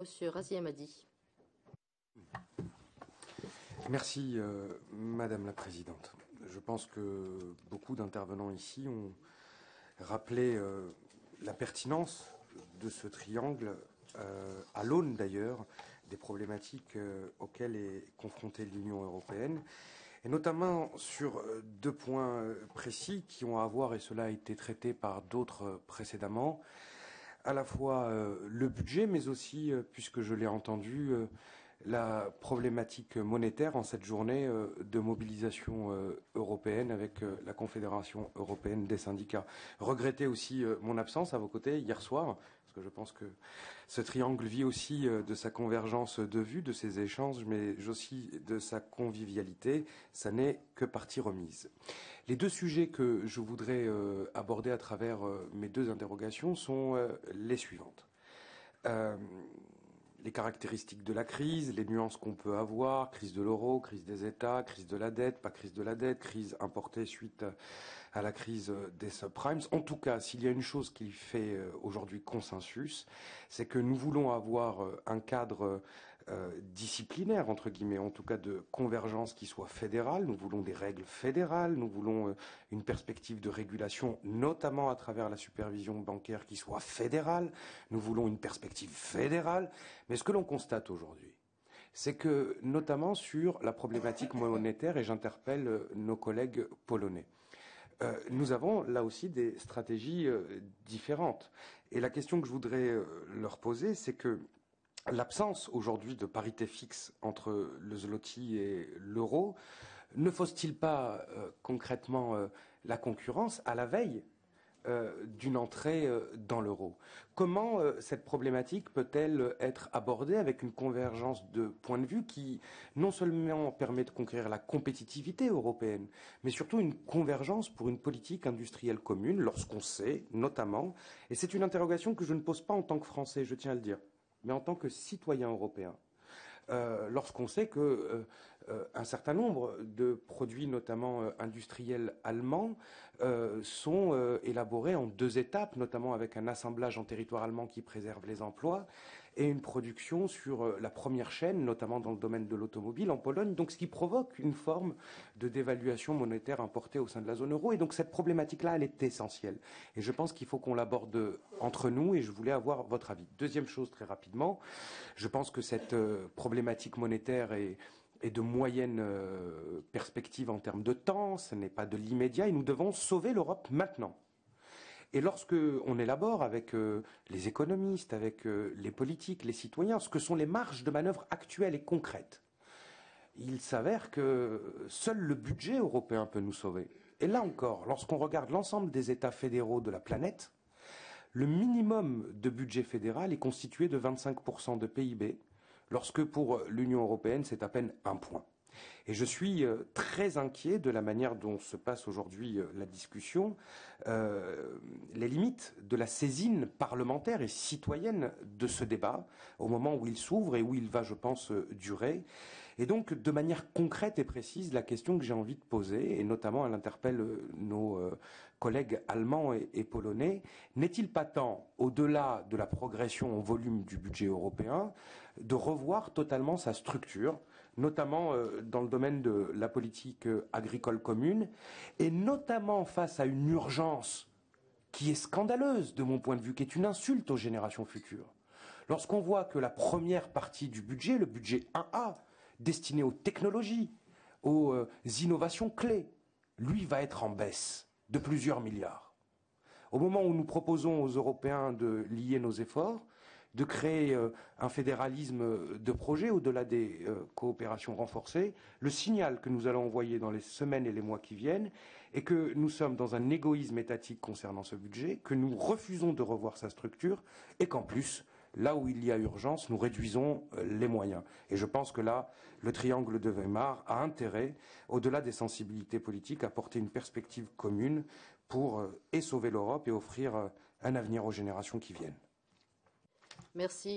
Monsieur Razi Hammadi. Merci, Madame la Présidente. Je pense que beaucoup d'intervenants ici ont rappelé la pertinence de ce triangle, à l'aune d'ailleurs des problématiques auxquelles est confrontée l'Union européenne, et notamment sur deux points précis qui ont à voir, et cela a été traité par d'autres précédemment, à la fois le budget, mais aussi, puisque je l'ai entendu, la problématique monétaire en cette journée de mobilisation européenne avec la Confédération européenne des syndicats. Regrettez aussi mon absence à vos côtés hier soir, parce que je pense que ce triangle vit aussi de sa convergence de vues, de ses échanges, mais aussi de sa convivialité. Ça n'est que partie remise. Les deux sujets que je voudrais aborder à travers mes deux interrogations sont les suivantes. Les caractéristiques de la crise, les nuances qu'on peut avoir, crise de l'euro, crise des États, crise de la dette, pas crise de la dette, crise importée suite à la crise des subprimes. En tout cas, s'il y a une chose qui fait aujourd'hui consensus, c'est que nous voulons avoir un cadre disciplinaire, entre guillemets, en tout cas de convergence qui soit fédérale. Nous voulons des règles fédérales, nous voulons une perspective de régulation, notamment à travers la supervision bancaire qui soit fédérale. Nous voulons une perspective fédérale. Mais ce que l'on constate aujourd'hui, c'est que, notamment sur la problématique monétaire, et j'interpelle nos collègues polonais, nous avons là aussi des stratégies différentes. Et la question que je voudrais leur poser, c'est que l'absence aujourd'hui de parité fixe entre le zloty et l'euro ne fausse-t-il pas concrètement la concurrence à la veille d'une entrée dans l'euro? Comment cette problématique peut-elle être abordée avec une convergence de points de vue qui non seulement permet de conquérir la compétitivité européenne, mais surtout une convergence pour une politique industrielle commune lorsqu'on sait, notamment, et c'est une interrogation que je ne pose pas en tant que Français, je tiens à le dire, mais en tant que citoyen européen, lorsqu'on sait que un certain nombre de produits, notamment industriels allemands, sont élaborés en deux étapes, notamment avec un assemblage en territoire allemand qui préserve les emplois et une production sur la première chaîne, notamment dans le domaine de l'automobile en Pologne, donc ce qui provoque une forme de dévaluation monétaire importée au sein de la zone euro. Et donc cette problématique-là, elle est essentielle. Et je pense qu'il faut qu'on l'aborde entre nous, et je voulais avoir votre avis. Deuxième chose, très rapidement, je pense que cette problématique monétaire est de moyenne perspective en termes de temps, ce n'est pas de l'immédiat, et nous devons sauver l'Europe maintenant. Et lorsque on élabore avec les économistes, avec les politiques, les citoyens, ce que sont les marges de manœuvre actuelles et concrètes, il s'avère que seul le budget européen peut nous sauver. Et là encore, lorsqu'on regarde l'ensemble des États fédéraux de la planète, le minimum de budget fédéral est constitué de 25% de PIB, lorsque pour l'Union européenne, c'est à peine 1 point. Et je suis très inquiet de la manière dont se passe aujourd'hui la discussion, les limites de la saisine parlementaire et citoyenne de ce débat, au moment où il s'ouvre et où il va, je pense, durer. Et donc, de manière concrète et précise, la question que j'ai envie de poser, et notamment elle interpelle nos collègues allemands et polonais, n'est-il pas temps, au-delà de la progression en volume du budget européen, de revoir totalement sa structure, notamment dans le domaine de la politique agricole commune, et notamment face à une urgence qui est scandaleuse de mon point de vue, qui est une insulte aux générations futures. Lorsqu'on voit que la première partie du budget, le budget 1A, destiné aux technologies, aux innovations clés, lui va être en baisse de plusieurs milliards. Au moment où nous proposons aux Européens de lier nos efforts, de créer un fédéralisme de projets au-delà des coopérations renforcées, le signal que nous allons envoyer dans les semaines et les mois qui viennent est que nous sommes dans un égoïsme étatique concernant ce budget, que nous refusons de revoir sa structure et qu'en plus, là où il y a urgence, nous réduisons les moyens. Et je pense que là, le triangle de Weimar a intérêt, au-delà des sensibilités politiques, à porter une perspective commune pour sauver l'Europe et offrir un avenir aux générations qui viennent. Merci.